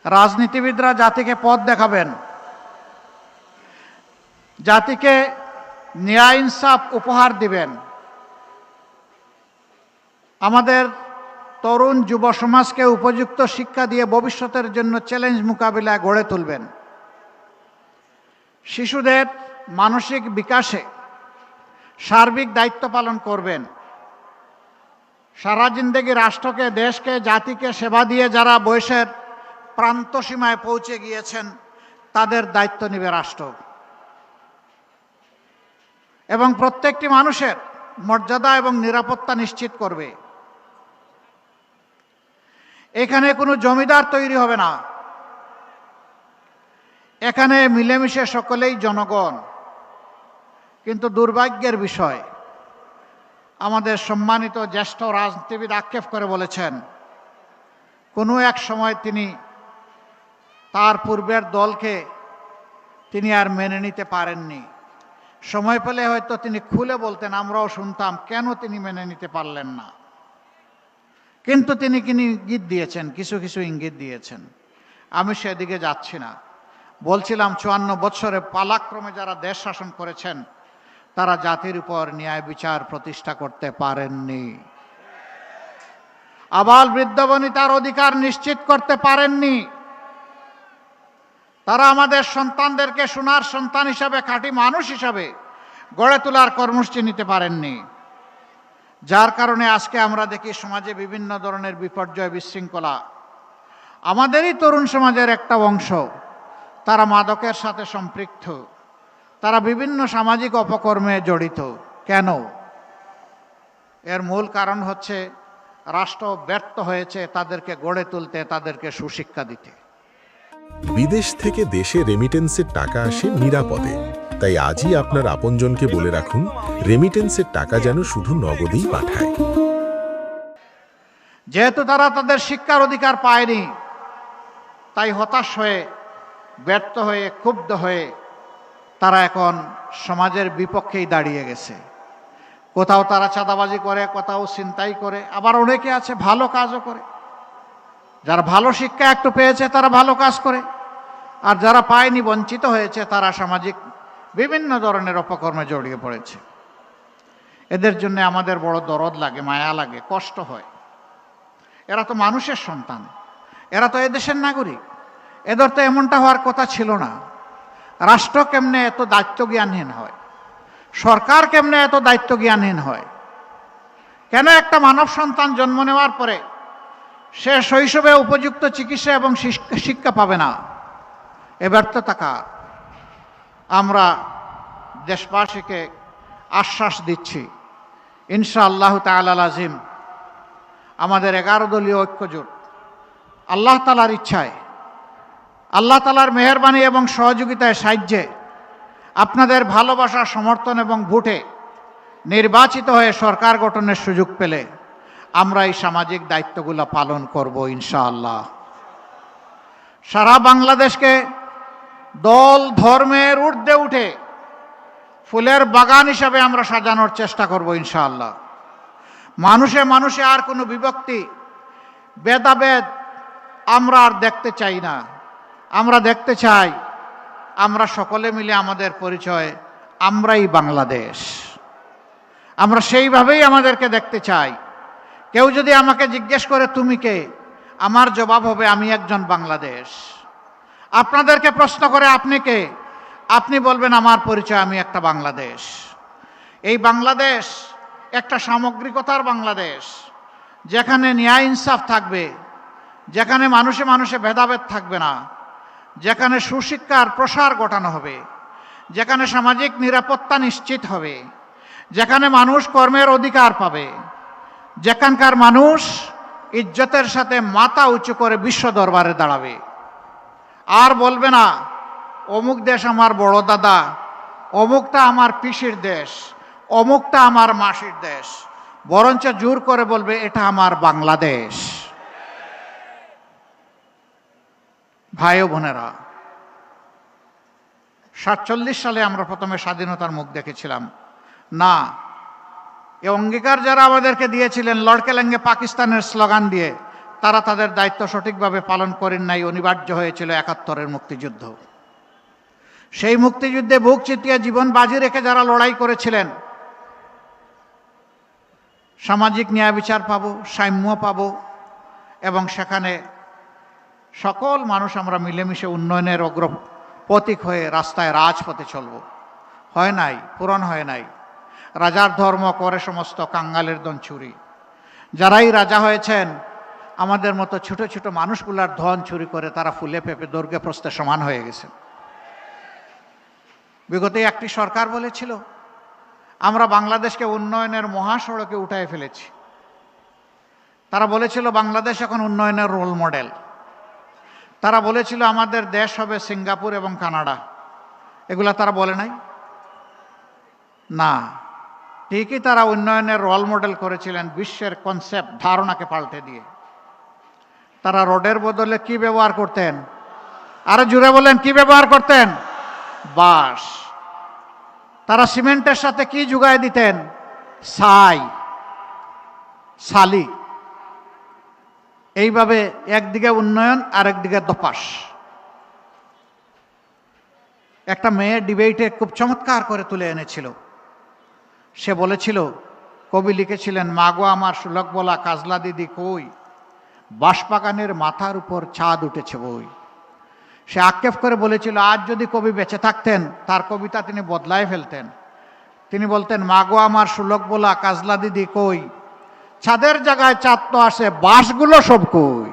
রাজনীতিবিদরা জাতিকে পথ দেখাবেন, জাতিকে ন্যায় ইনসাফ উপহার দিবেন, আমাদের তরুণ যুব সমাজকে উপযুক্ত শিক্ষা দিয়ে ভবিষ্যতের জন্য চ্যালেঞ্জ মোকাবিলায় গড়ে তুলবেন, শিশুদের মানসিক বিকাশে সার্বিক দায়িত্ব পালন করবেন। সারা জিন্দেগি রাষ্ট্রকে, দেশকে, জাতিকে সেবা দিয়ে যারা বয়সের প্রান্ত সীমায় পৌঁছে গিয়েছেন তাদের দায়িত্ব নেবে রাষ্ট্র এবং প্রত্যেকটি মানুষের মর্যাদা এবং নিরাপত্তা নিশ্চিত করবে। এখানে কোনো জমিদার তৈরি হবে না, এখানে মিলেমিশে সকলেই জনগণ। কিন্তু দুর্ভাগ্যের বিষয়, আমাদের সম্মানিত জ্যেষ্ঠ রাজনীতিবিদ আক্ষেপ করে বলেছেন কোনো এক সময় তিনি তার পূর্বের দলকে তিনি আর মেনে নিতে পারেননি। সময় পেলে হয়তো তিনি খুলে বলতেন, আমরাও শুনতাম কেন তিনি মেনে নিতে পারলেন না। কিন্তু তিনি ইঙ্গিত দিয়েছেন, কিছু কিছু ইঙ্গিত দিয়েছেন। আমি সেদিকে যাচ্ছি না। বলছিলাম 54 বৎসরে পালাক্রমে যারা দেশ শাসন করেছেন তারা জাতির উপর ন্যায় বিচার প্রতিষ্ঠা করতে পারেননি, আবাল বৃদ্ধ বনিতার অধিকার নিশ্চিত করতে পারেননি। তারা আমাদের সন্তানদেরকে সোনার সন্তান হিসাবে, খাঁটি মানুষ হিসাবে গড়ে তোলার কর্মসূচি নিতে পারেননি। যার কারণে আজকে আমরা দেখি সমাজে বিভিন্ন ধরনের বিপর্যয়, বিশৃঙ্খলা। আমাদেরই তরুণ সমাজের একটা অংশ তারা মাদকের সাথে সম্পৃক্ত, তারা বিভিন্ন সামাজিক অপকর্মে জড়িত। কেন? এর মূল কারণ হচ্ছে রাষ্ট্র ব্যর্থ হয়েছে তাদেরকে গড়ে তুলতে, তাদেরকে সুশিক্ষা দিতে। বিদেশ থেকে দেশে রেমিটেন্সের টাকা আসে নিরাপদে, তাই আজই আপনার আপনজনকে বলে রাখুন রেমিটেন্সের টাকা যেন শুধু নগদেই পাঠায়। যেহেতু তারা তাদের শিক্ষার অধিকার পায়নি, তাই হতাশ হয়ে, ব্যর্থ হয়ে, ক্ষুব্ধ হয়ে তারা এখন সমাজের বিপক্ষেই দাঁড়িয়ে গেছে। কোথাও তারা চাঁদাবাজি করে, কোথাও ছিনতাই করে, আবার অনেকে আছে ভালো কাজও করে। যারা ভালো শিক্ষা একটু পেয়েছে তারা ভালো কাজ করে, আর যারা পায়নি, বঞ্চিত হয়েছে, তারা সামাজিক বিভিন্ন ধরনের অপকর্মে জড়িয়ে পড়েছে। এদের জন্য আমাদের বড় দরদ লাগে, মায়া লাগে, কষ্ট হয়। এরা তো মানুষের সন্তান, এরা তো এদেশের নাগরিক, এদের তো এমনটা হওয়ার কথা ছিল না। রাষ্ট্র কেমনে এত দায়িত্ব জ্ঞানহীন হয়? সরকার কেমনে এত দায়িত্ব জ্ঞানহীন হয়? কেন একটা মানব সন্তান জন্ম নেওয়ার পরে সে শৈশবে উপযুক্ত চিকিৎসা এবং শিক্ষা পাবে না? এ ব্যর্থতা কার? আমরা দেশবাসীকে আশ্বাস দিচ্ছি, ইনশাআল্লাহ তাআলা আজিম আমাদের 11 দলীয় ঐক্যজোট আল্লাহ তাআলার ইচ্ছায়, আল্লাহ তাআলার মেহেরবানি এবং সহযোগিতায়, সাহায্যে, আপনাদের ভালোবাসা, সমর্থন এবং ভোটে নির্বাচিত হয়ে সরকার গঠনের সুযোগ পেলে আমরা এই সামাজিক দায়িত্বগুলো পালন করব ইনশাআল্লাহ। সারা বাংলাদেশকে দল ধর্মের ঊর্ধ্বে উঠে ফুলের বাগান হিসাবে আমরা সাজানোর চেষ্টা করব ইনশাআল্লাহ। মানুষে মানুষে আর কোনো বিভক্তি, ভেদাভেদ আমরা আর দেখতে চাই না। আমরা দেখতে চাই আমরা সকলে মিলে আমাদের পরিচয়, আমরাই বাংলাদেশ। আমরা সেইভাবেই আমাদেরকে দেখতে চাই। কেউ যদি আমাকে জিজ্ঞেস করে তুমি কে, আমার জবাব হবে আমি একজন বাংলাদেশ। আপনাদেরকে প্রশ্ন করে আপনি কে, আপনি বলবেন আমার পরিচয় আমি একটা বাংলাদেশ। এই বাংলাদেশ একটা সামগ্রিকতার বাংলাদেশ, যেখানে ন্যায় ইনসাফ থাকবে, যেখানে মানুষে মানুষে ভেদাভেদ থাকবে না, যেখানে সুশিক্ষার প্রসার ঘটানো হবে, যেখানে সামাজিক নিরাপত্তা নিশ্চিত হবে, যেখানে মানুষ কর্মের অধিকার পাবে, যেখানকার মানুষ ইজ্জতের সাথে মাথা উঁচু করে বিশ্ব দরবারে দাঁড়াবে। আর বলবে না অমুক দেশ আমার বড় দাদা, অমুকটা আমার পিসির দেশ, অমুকটা আমার মাসির দেশ, বরঞ্চ জোর করে বলবে এটা আমার বাংলাদেশ। ভাই ও বোনেরা, 47 সালে আমরা প্রথমে স্বাধীনতার মুখ দেখেছিলাম না। এই অঙ্গীকার যারা আমাদেরকে দিয়েছিলেন লড়কে লেঙ্গে পাকিস্তানের স্লোগান দিয়ে, তারা তাদের দায়িত্ব সঠিকভাবে পালন করেন নাই, অনিবার্য হয়েছিল ৭১-এর মুক্তিযুদ্ধ। সেই মুক্তিযুদ্ধে বুক চিতিয়ে জীবন বাজি রেখে যারা লড়াই করেছিলেন, সামাজিক ন্যায় বিচার পাবো, সাম্য পাবো, এবং সেখানে সকল মানুষ আমরা মিলেমিশে উন্নয়নের অগ্রপথিক হয়ে রাস্তায় রাজপথে চলব, হয় নাই, পূরণ হয় নাই। রাজার ধর্ম করে সমস্ত কাঙ্গালের ধন চুরি। যারাই রাজা হয়েছেন আমাদের মতো ছোট ছোট মানুষগুলার ধন চুরি করে তারা ফুলে পেঁপে দৈর্ঘ্যে প্রস্থে সমান হয়ে গেছে। বিগত একটি সরকার বলেছিল আমরা বাংলাদেশকে উন্নয়নের মহাসড়কে উঠায় ফেলেছি। তারা বলেছিল বাংলাদেশ এখন উন্নয়নের রোল মডেল। তারা বলেছিল আমাদের দেশ হবে সিঙ্গাপুর এবং কানাডা। এগুলা তারা বলে নাই? না, ঠিকই তারা উন্নয়নের রোল মডেল করেছিলেন বিশ্বের কনসেপ্ট ধারণাকে পাল্টে দিয়ে। তারা রোডের বদলে কি ব্যবহার করতেন? আরো জুড়ে বলেন, কি ব্যবহার করতেন? বাঁশ। তারা সিমেন্টের সাথে কি যোগায় দিতেন? ছাই, শালি। এইভাবে একদিকে উন্নয়ন আর একদিকে দপাস। একটা মেয়ে ডিবেটে খুব চমৎকার করে তুলে এনেছিল। সে বলেছিল, কবি লিখেছিলেন, মাগো আমার সুলক বলা কাজলা দিদি কই, বাঁশবাগানের মাথার উপর চাঁদ উঠেছে বই। সে আক্ষেপ করে বলেছিল আজ যদি কবি বেঁচে থাকতেন তার কবিতা তিনি বদলায় ফেলতেন। তিনি বলতেন, মাগো আমার সুলক বলা কাজলা দিদি কই, ছাদের জায়গায় চাঁদ তো আসে, বাঁশগুলো সব কই।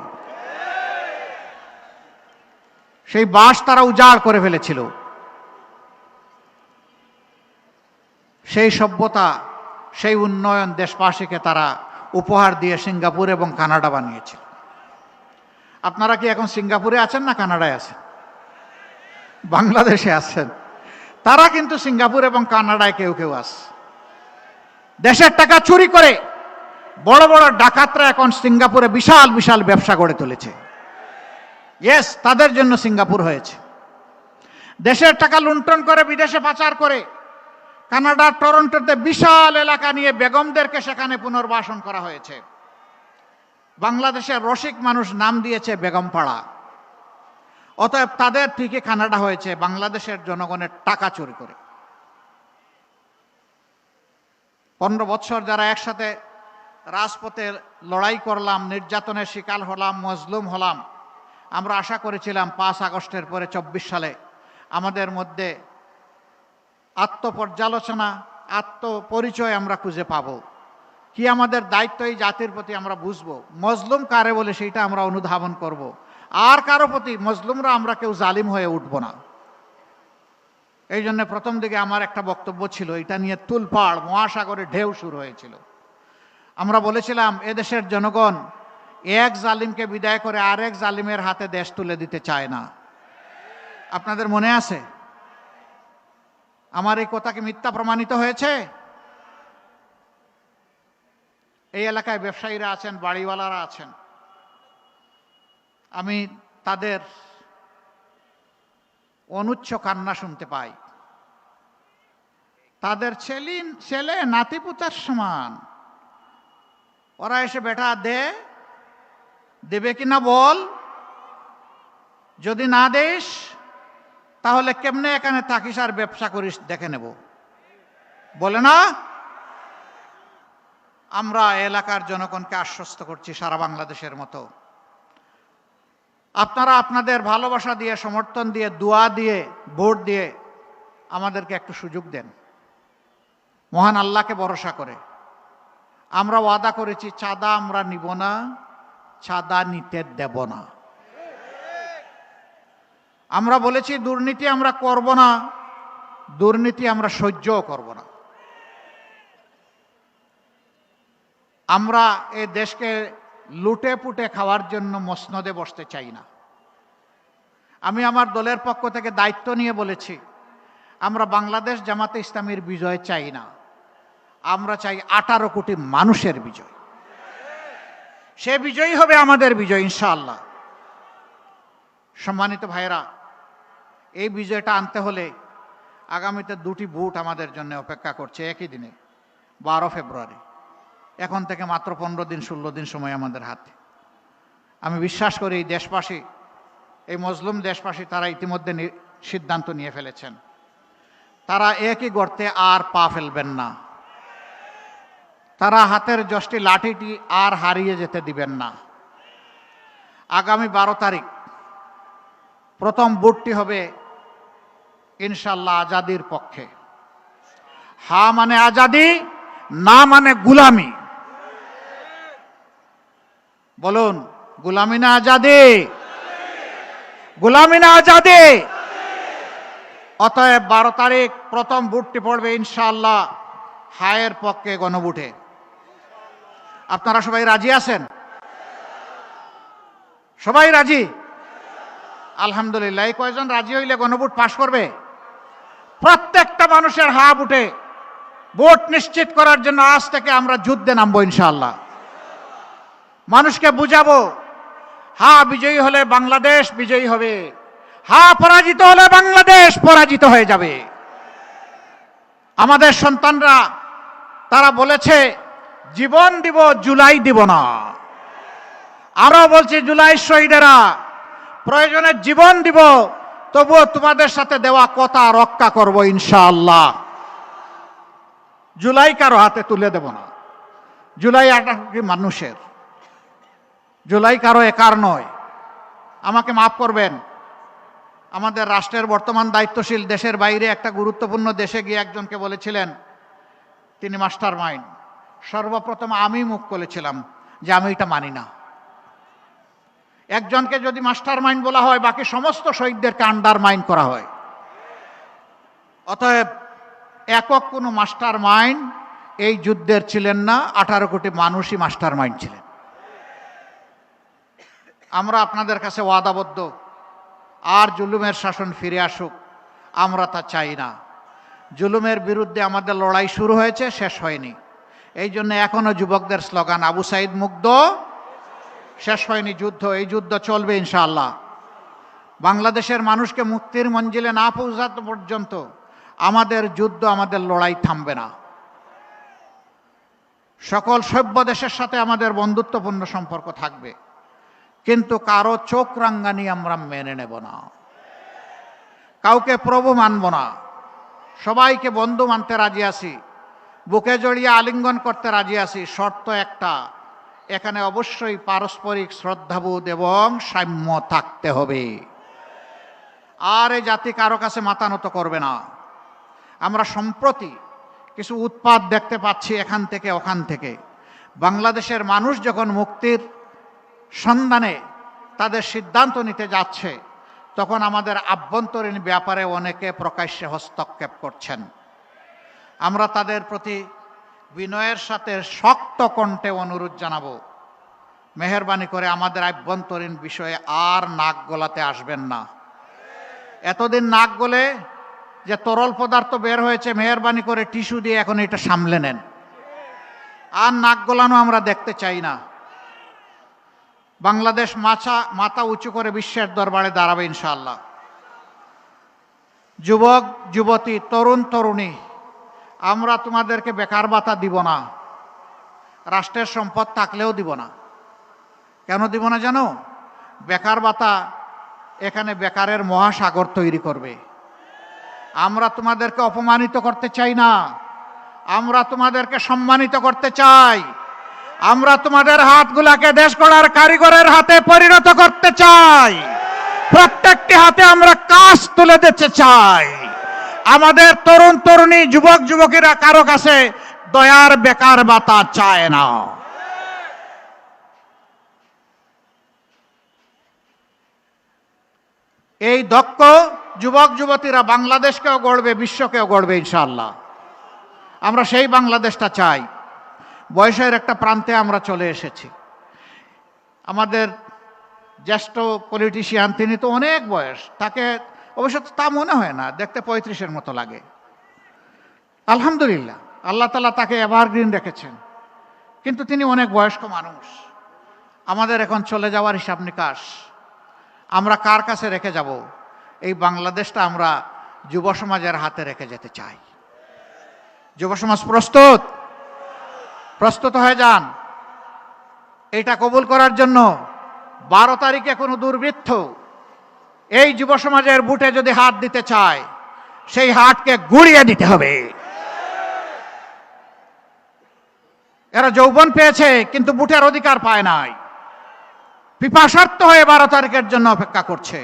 সেই বাঁশ তারা উজাড় করে ফেলেছিল। সেই সভ্যতা, সেই উন্নয়ন দেশবাসীকে তারা উপহার দিয়ে সিঙ্গাপুর এবং কানাডা বানিয়েছিল। আপনারা কি এখন সিঙ্গাপুরে আছেন না কানাডায় আছেন? বাংলাদেশে আছেন। তারা কিন্তু সিঙ্গাপুর এবং কানাডায় কেউ কেউ আছে। দেশের টাকা চুরি করে বড় বড় ডাকাতরা এখন সিঙ্গাপুরে বিশাল বিশাল ব্যবসা গড়ে তুলেছে। ইয়েস, তাদের জন্য সিঙ্গাপুর হয়েছে। দেশের টাকা লুণ্ঠন করে বিদেশে পাচার করে কানাডার টরন্টোতে বিশাল এলাকা নিয়ে বেগমদেরকে সেখানে পুনর্বাসন করা হয়েছে। বাংলাদেশের রসিক মানুষ নাম দিয়েছে বেগমপাড়া। অতএব তাদের ঠিকই কানাডা হয়েছে বাংলাদেশের জনগণের টাকা চুরি করে। 15 বছর যারা একসাথে রাজপথে লড়াই করলাম, নির্যাতনের শিকার হলাম, মজলুম হলাম, আমরা আশা করেছিলাম 5 আগস্টের পরে 24 সালে আমাদের মধ্যে আত্মপর্যালোচনা, আত্মপরিচয় আমরা খুঁজে পাব। কি আমাদের দায়িত্ব এই জাতির প্রতি আমরা বুঝবো, মজলুম কারে বলে সেইটা আমরা অনুধাবন করব। আর কারো প্রতি মজলুমরা আমরা কেউ জালিম হয়ে উঠব না। এই জন্য প্রথম দিকে আমার একটা বক্তব্য ছিল, এটা নিয়ে তুলপাড়, মহাসাগরে ঢেউ শুরু হয়েছিল। আমরা বলেছিলাম এদেশের জনগণ এক জালিমকে বিদায় করে আরেক জালিমের হাতে দেশ তুলে দিতে চায় না। আপনাদের মনে আছে? আমার এই কথা কি মিথ্যা প্রমাণিত হয়েছে? এই এলাকায় ব্যবসায়ীরা আছেন, বাড়িওয়ালারা আছেন। আমি তাদের অনুচ্চ কান্না শুনতে পাই। তাদের ছেলে নাতিপুতার সমান। ওরা এসে বেটা দেবে কিনা বল, যদি না দেশ তাহলে কেমনে এখানে থাকিস আর ব্যবসা করিস দেখে নেব, বলে না? আমরা এলাকার জনগণকে আশ্বস্ত করছি সারা বাংলাদেশের মতো, আপনারা আপনাদের ভালোবাসা দিয়ে, সমর্থন দিয়ে, দোয়া দিয়ে, ভোট দিয়ে আমাদেরকে একটু সুযোগ দেন। মহান আল্লাহকে ভরসা করে আমরা ওয়াদা করেছি, চাঁদা আমরা নিব না, চাঁদা নিতে দেব না। আমরা বলেছি দুর্নীতি আমরা করব না, দুর্নীতি আমরা সহ্যও করব না। আমরা এই দেশকে লুটে পুটে খাওয়ার জন্য মসনদে বসতে চাই না। আমি আমার দলের পক্ষ থেকে দায়িত্ব নিয়ে বলেছি, আমরা বাংলাদেশ জামাতে ইসলামীর বিজয় চাই না, আমরা চাই 18 কোটি মানুষের বিজয়। সে বিজয়ী হবে আমাদের বিজয় ইনশাআল্লাহ। সম্মানিত ভাইরা, এই বিজয়টা আনতে হলে আগামীতে 2টি ভোট আমাদের জন্য অপেক্ষা করছে একই দিনে, 12 ফেব্রুয়ারি। এখন থেকে মাত্র 15 দিন 16 দিন সময় আমাদের হাতে। আমি বিশ্বাস করি এই দেশবাসী, এই মজলুম দেশবাসী, তারা ইতিমধ্যে সিদ্ধান্ত নিয়ে ফেলেছেন, তারা একই গর্তে আর পা ফেলবেন না। তারা হাতের যষ্টি লাঠিটি আর হারিয়ে যেতে দিবেন না। আগামী 12 তারিখ প্রথম ভোটটি হবে ইনশাল্লাহ আজাদির পক্ষে। হা মানে আজাদি, না মানে গুলামি। বলুন, গুলামি না আজাদি? গুলামি না আজাদি? অতএব 12 তারিখ প্রথম ভোটটি পড়বে ইনশাআল্লাহ হায়ের পক্ষে গণভোটে। আপনারা সবাই রাজি আছেন? সবাই রাজি? আলহামদুলিল্লাহ। এই কয়জন রাজি হইলে গণভোট পাশ করবে? প্রত্যেকটা মানুষের হা বুটে ভোট নিশ্চিত করার জন্য আজ থেকে আমরা যুদ্ধে নামবো ইনশাআল্লাহ। মানুষকে বুঝাবো, হা বিজয়ী হলে বাংলাদেশ বিজয়ী হবে, হা পরাজিত হলে বাংলাদেশ পরাজিত হয়ে যাবে। আমাদের সন্তানরা তারা বলেছে জীবন দিব, জুলাই দিব না। আরো বলছি, জুলাই শহীদেরা প্রয়োজনে জীবন দিব, তবুও তোমাদের সাথে দেওয়া কথা রক্ষা করব ইনশাআল্লাহ। জুলাই কারো হাতে তুলে দেব না। জুলাই 18 মানুষের, জুলাই কারো একার নয়। আমাকে মাফ করবেন, আমাদের রাষ্ট্রের বর্তমান দায়িত্বশীল দেশের বাইরে একটা গুরুত্বপূর্ণ দেশে গিয়ে একজনকে বলেছিলেন তিনি মাস্টার মাইন্ড। সর্বপ্রথম আমি মুখ খুলেছিলাম যে আমি এটা মানি না। একজনকে যদি মাস্টার মাইন্ড বলা হয়, বাকি সমস্ত শহীদদেরকে আন্ডারমাইন করা হয়। অতএব একক কোনো মাস্টার মাইন্ড এই যুদ্ধের ছিলেন না, 18 কোটি মানুষই মাস্টার মাইন্ড ছিলেন। আমরা আপনাদের কাছে ওয়াদাবদ্ধ, আর জুলুমের শাসন ফিরে আসুক আমরা তা চাই না। জুলুমের বিরুদ্ধে আমাদের লড়াই শুরু হয়েছে, শেষ হয়নি। এই জন্য এখনো যুবকদের স্লোগান আবু সাইদ মুগ্ধ, শেষ হয়নি যুদ্ধ। এই যুদ্ধ চলবে ইনশাআল্লাহ। বাংলাদেশের মানুষকে মুক্তির মঞ্জিলে না পৌঁছাতে পর্যন্ত আমাদের যুদ্ধ, আমাদের লড়াই থামবে না। সকল সভ্য দেশের সাথে আমাদের বন্ধুত্বপূর্ণ সম্পর্ক থাকবে, কিন্তু কারো চোখ রাঙ্গানি আমরা মেনে নেব না, কাউকে প্রভু মানব না। সবাইকে বন্ধু মানতে রাজি আছি, বুকে জড়িয়ে আলিঙ্গন করতে রাজি আছি। শর্ত একটা, এখানে অবশ্যই পারস্পরিক শ্রদ্ধাবোধ এবং সাম্য থাকতে হবে। আর এই জাতি কারো কাছে মাথা নত করবে না। আমরা সম্প্রতি কিছু উৎপাত দেখতে পাচ্ছি এখান থেকে ওখান থেকে। বাংলাদেশের মানুষ যখন মুক্তির সন্ধানে তাদের সিদ্ধান্ত নিতে যাচ্ছে, তখন আমাদের আভ্যন্তরীণ ব্যাপারে অনেকে প্রকাশ্যে হস্তক্ষেপ করছেন। আমরা তাদের প্রতি বিনয়ের সাথে শক্ত কণ্ঠে অনুরোধ জানাবো, মেহেরবানি করে আমাদের আভ্যন্তরীণ বিষয়ে আর নাক গলাতে আসবেন না। এতদিন নাক গলে যে তরল পদার্থ বের হয়েছে, মেহেরবানি করে টিস্যু দিয়ে এখন এটা সামলে নেন। আর নাক গলানো আমরা দেখতে চাই না। বাংলাদেশ মাথা উঁচু করে বিশ্বের দরবারে দাঁড়াবে ইনশাআল্লাহ। যুবক যুবতী, তরুণ তরুণী, আমরা তোমাদেরকে বেকার ভাতা দিব না, রাষ্ট্রের সম্পদ থাকলেও দিব না। কেন দিব না জানো? বেকার ভাতা এখানে বেকারের মহাসাগর তৈরি করবে। আমরা তোমাদেরকে অপমানিত করতে চাই না, আমরা তোমাদেরকে সম্মানিত করতে চাই। আমরা তোমাদের হাতগুলাকে দেশ গড়ার কারিগরের হাতে পরিণত করতে চাই। প্রত্যেকটি হাতে আমরা কাজ তুলে দিতে চাই। আমাদের তরুণ তরুণী, যুবক যুবতীরা কারো কাছে দয়ার বেকার ভাতা চায় না। এই দক্ষ যুবক যুবতীরা বাংলাদেশকেও গড়বে, বিশ্বকেও গড়বে ইনশাআল্লাহ। আমরা সেই বাংলাদেশটা চাই। বয়সের একটা প্রান্তে আমরা চলে এসেছি। আমাদের জ্যেষ্ঠ পলিটিশিয়ান, তিনি তো অনেক বয়স, তাকে অবশ্য তা মনে হয় না, দেখতে 35-এর মতো লাগে। আলহামদুলিল্লাহ, আল্লাহ তাআলা তাকে এভারগ্রিন রেখেছেন, কিন্তু তিনি অনেক বয়স্ক মানুষ। আমাদের এখন চলে যাওয়ার হিসাব নিকাশ আমরা কার কাছে রেখে যাব? এই বাংলাদেশটা আমরা যুব সমাজের হাতে রেখে যেতে চাই। যুব সমাজ প্রস্তুত? প্রস্তুত হয়ে যান এটা কবুল করার জন্য। 12 তারিখে কোনো দুর্বৃত্ত এই যুব সমাজের বুটে যদি হাত দিতে চায়, সেই হাতকে গুড়িয়ে দিতে হবে। এরা যৌবন পেয়েছে কিন্তু বুটের অধিকার পায় নাই, পিপাসার্ত হয়ে 12 তারিখের জন্য অপেক্ষা করছে।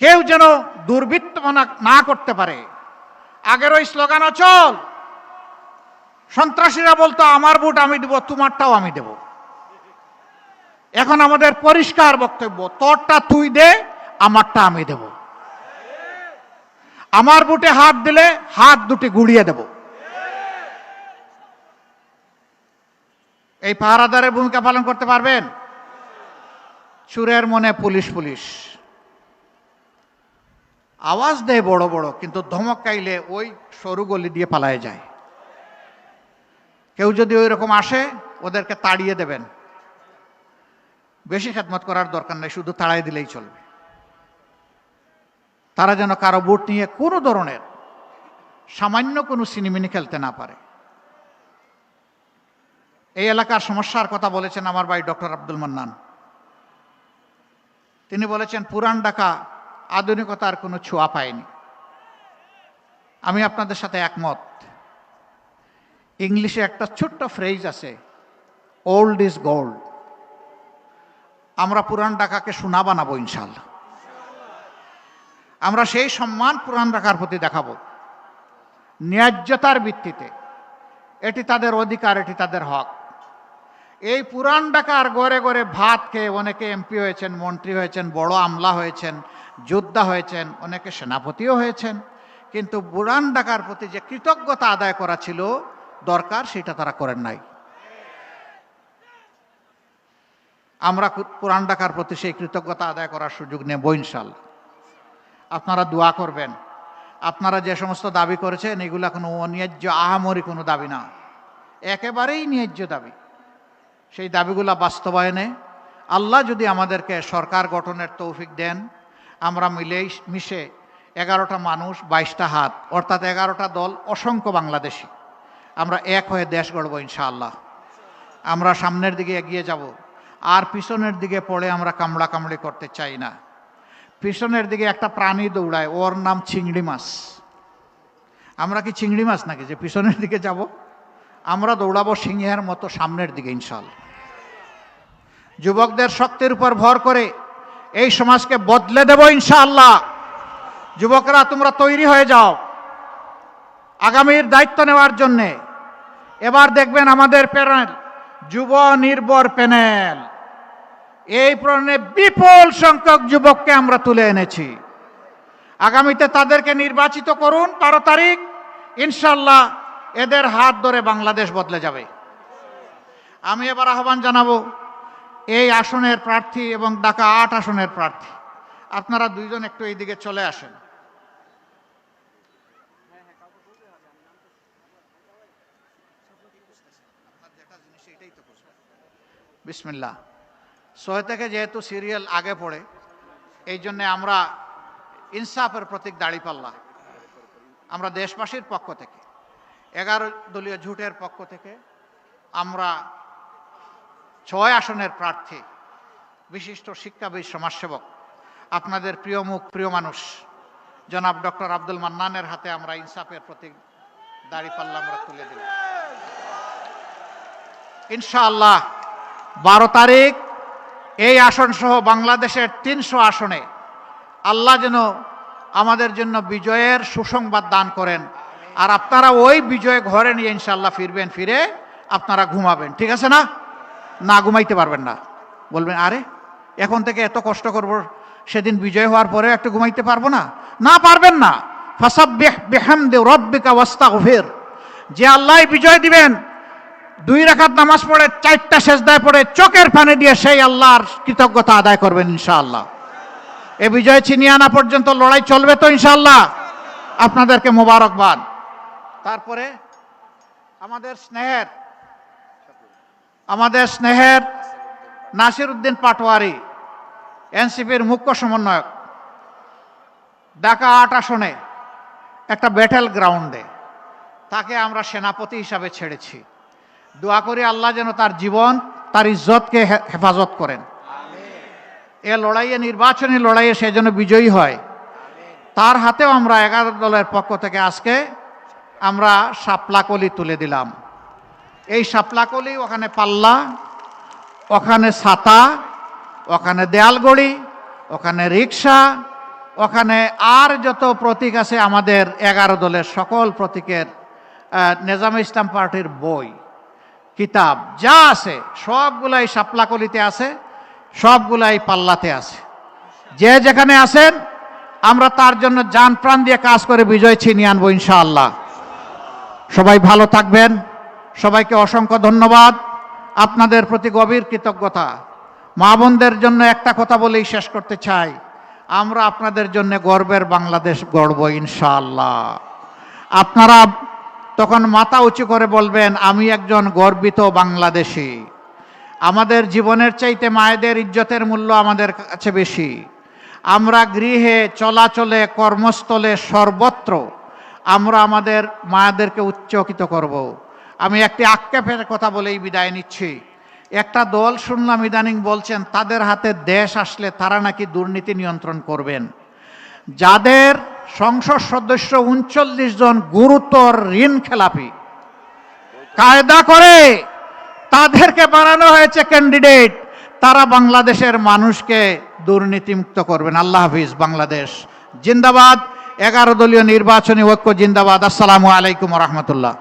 কেউ যেন দুর্বৃত্তপনা না করতে পারে। আগের ওই স্লোগান চল, সন্ত্রাসীরা বলতো আমার বুট আমি দেব, তোমারটাও আমি দেব। এখন আমাদের পরিষ্কার বক্তব্য, তোরটা তুই দে, আমারটা আমি দেব। আমার বুটে হাত দিলে হাত দুটি গুড়িয়ে দেব। এই পাহারাদারের ভূমিকা পালন করতে পারবেন? চুরের মনে পুলিশ পুলিশ আওয়াজ দেয় বড় বড়, কিন্তু ধমক খাইলে ওই সরু গলি দিয়ে পালায় যায়। কেউ যদি ওই রকম আসে, ওদেরকে তাড়িয়ে দেবেন। বেশি খেদমত করার দরকার নেই, শুধু তাড়াই দিলেই চলবে। তারা যেন কারো বুট নিয়ে কোনো ধরনের সামান্য কোনো সিনেমিনি খেলতে না পারে। এই এলাকার সমস্যার কথা বলেছেন আমার ভাই ডক্টর আব্দুল মান্নান। তিনি বলেছেন পুরান ঢাকা আধুনিকতার কোনো ছোঁয়া পায়নি। আমি আপনাদের সাথে একমত। ইংলিশে একটা ছোট্ট ফ্রেজ আছে, ওল্ড ইজ গোল্ড। আমরা পুরান ঢাকাকে সোনা বানাবো ইনশাআল্লাহ। আমরা সেই সম্মান পুরান ঢাকার প্রতি দেখাবো, ন্যায্যতার ভিত্তিতে। এটি তাদের অধিকার, এটি তাদের হক। এই পুরান ঢাকার গড়ে গড়ে ভাত খেয়ে অনেকে এমপি হয়েছেন, মন্ত্রী হয়েছেন, বড় আমলা হয়েছেন, যোদ্ধা হয়েছেন, অনেকে সেনাপতিও হয়েছেন, কিন্তু পুরান ঢাকার প্রতি যে কৃতজ্ঞতা আদায় করা ছিল দরকার, সেটা তারা করেন নাই। আমরা পুরান ঢাকার প্রতি সেই কৃতজ্ঞতা আদায় করার সুযোগ নেব ইনশাআল্লাহ। আপনারা দোয়া করবেন। আপনারা যে সমস্ত দাবি করেছেন এগুলা কোনো অন্যায্য আহামরি কোনো দাবি না, একেবারেই ন্যায্য দাবি। সেই দাবিগুলা বাস্তবায়নে আল্লাহ যদি আমাদেরকে সরকার গঠনের তৌফিক দেন, আমরা মিশে 11টা মানুষ 22টা হাত, অর্থাৎ 11টা দল, অসংখ্য বাংলাদেশি, আমরা এক হয়ে দেশ গড়ব ইনশাআল্লাহ। আমরা সামনের দিকে এগিয়ে যাব, আর পিছনের দিকে পড়ে আমরা কামড়া কামড়ি করতে চাই না। পিছনের দিকে একটা প্রাণী দৌড়ায়, ওর নাম চিংড়ি মাছ। আমরা কি চিংড়ি মাছ নাকি যে পিছনের দিকে যাব? আমরা দৌড়াবো সিংহের মতো সামনের দিকে ইনশাআল্লাহ। যুবকদের শক্তির উপর ভর করে এই সমাজকে বদলে দেব ইনশাআল্লাহ। যুবকরা তোমরা তৈরি হয়ে যাও আগামীর দায়িত্ব নেওয়ার জন্যে। এবার দেখবেন আমাদের প্যানেল যুব নির্ভর প্যানেল, এই প্যানেলে বিপুল সংখ্যক যুবককে আমরা তুলে এনেছি। আগামীতে তাদেরকে নির্বাচিত করুন 12 তারিখ, ইনশাআল্লাহ এদের হাত ধরে বাংলাদেশ বদলে যাবে। আমি এবার আহ্বান জানাবো এই আসনের প্রার্থী এবং ঢাকা 8 আসনের প্রার্থী, আপনারা দুইজন একটু এইদিকে চলে আসেন। বিসমিল্লাহ। 6 থেকে যেহেতু সিরিয়াল আগে পড়ে, এই জন্যে আমরা ইনসাফের প্রতীক দাঁড়িপাল্লা, আমরা দেশবাসীর পক্ষ থেকে 11 দলীয় জোটের পক্ষ থেকে আমরা 6 আসনের প্রার্থী, বিশিষ্ট শিক্ষাবিদ, সমাজসেবক, আপনাদের প্রিয় মুখ, প্রিয় মানুষ জনাব ডক্টর আব্দুল মান্নানের হাতে আমরা ইনসাফের প্রতীক দাঁড়িপাল্লা আমরা তুলে দিলাম। ইনশাআল্লাহ 12 তারিখ এই আসন সহ বাংলাদেশের 300 আসনে আল্লাহ যেন আমাদের জন্য বিজয়ের সুসংবাদ দান করেন। আর আপনারা ওই বিজয় ঘরে নিয়ে ইনশাআল্লাহ ফিরবেন, ফিরে আপনারা ঘুমাবেন। ঠিক আছে না? না ঘুমাইতে পারবেন না, বলবেন আরে এখন থেকে এত কষ্ট করব, সেদিন বিজয় হওয়ার পরে একটু ঘুমাইতে পারবো না? না, পারবেন না। ফাসাব্বিহ বিহামদি রাব্বিকা ওয়াস্তাগফির। যে আল্লাহ বিজয় দিবেন, 2 রাকাত নামাজ পড়ে 4টা সেজদায় পড়ে চোখের পানি দিয়ে সেই আল্লাহর কৃতজ্ঞতা আদায় করবেন ইনশাআল্লাহ। এই বিজয় ছিনিয়ে আনা পর্যন্ত লড়াই চলবে তো ইনশাআল্লাহ। আপনাদেরকে মোবারকবাদ। তারপরে আমাদের স্নেহের নাসির উদ্দিন পাটোয়ারি, এনসিপির মুখ্য সমন্বয়ক, ঢাকা 8 আসনে একটা ব্যাটেল গ্রাউন্ডে তাকে আমরা সেনাপতি হিসাবে ছেড়েছি। দোয়া করি আল্লাহ যেন তার জীবন তার ইজ্জতকে হেফাজত করেন। এ লড়াইয়ে, নির্বাচনী লড়াইয়ে সে যেন বিজয়ী হয়, তার হাতেও আমরা 11 দলের পক্ষ থেকে আজকে আমরা শাপলাকলি তুলে দিলাম। এই শাপলাকলি, ওখানে পাল্লা, ওখানে ছাতা, ওখানে দেয়ালগড়ি, ওখানে রিক্সা, ওখানে আর যত প্রতীক আছে আমাদের 11 দলের সকল প্রতীকের, নেজামে ইসলাম পার্টির বই, কিতাব যা আছে সবগুলাই শাপলাকলিতে আছে, সবগুলাই পাল্লাতে আছে। যে যেখানে আছেন আমরা তার জন্য জান প্রাণ দিয়ে কাজ করে বিজয় ছিনিয়ে আনবো ইনশাআল্লাহ। সবাই ভালো থাকবেন। সবাইকে অসংখ্য ধন্যবাদ, আপনাদের প্রতি গভীর কৃতজ্ঞতা। মা বোনদের জন্য একটা কথা বলেই শেষ করতে চাই, আমরা আপনাদের জন্য গর্বের বাংলাদেশ গড়ব ইনশাআল্লাহ। আপনারা তখন মাথা উঁচু করে বলবেন, আমি একজন গর্বিত বাংলাদেশী। আমাদের জীবনের চাইতে মায়েদের ইজ্জতের মূল্য আমাদের কাছে বেশি। আমরা গৃহে, চলাচলে, কর্মস্থলে, সর্বত্র আমরা আমাদের মায়েদেরকে উচ্চকিত করব। আমি একটি আক্ষেপের কথা বলেই বিদায় নিচ্ছি। একটা দল শুনলাম ইদানিং বলছেন তাদের হাতে দেশ আসলে তারা নাকি দুর্নীতি নিয়ন্ত্রণ করবেন। যাদের সংসদ সদস্য 39 জন গুরুতর ঋণ খেলাপি, কায়দা করে তাদেরকে বানানো হয়েছে ক্যান্ডিডেট, তারা বাংলাদেশের মানুষকে দুর্নীতিমুক্ত করবেন। আল্লাহ হাফিজ। বাংলাদেশ জিন্দাবাদ। 11 দলীয় নির্বাচনী ঐক্য জিন্দাবাদ। আসসালামু আলাইকুম ওয়া রাহমাতুল্লাহ।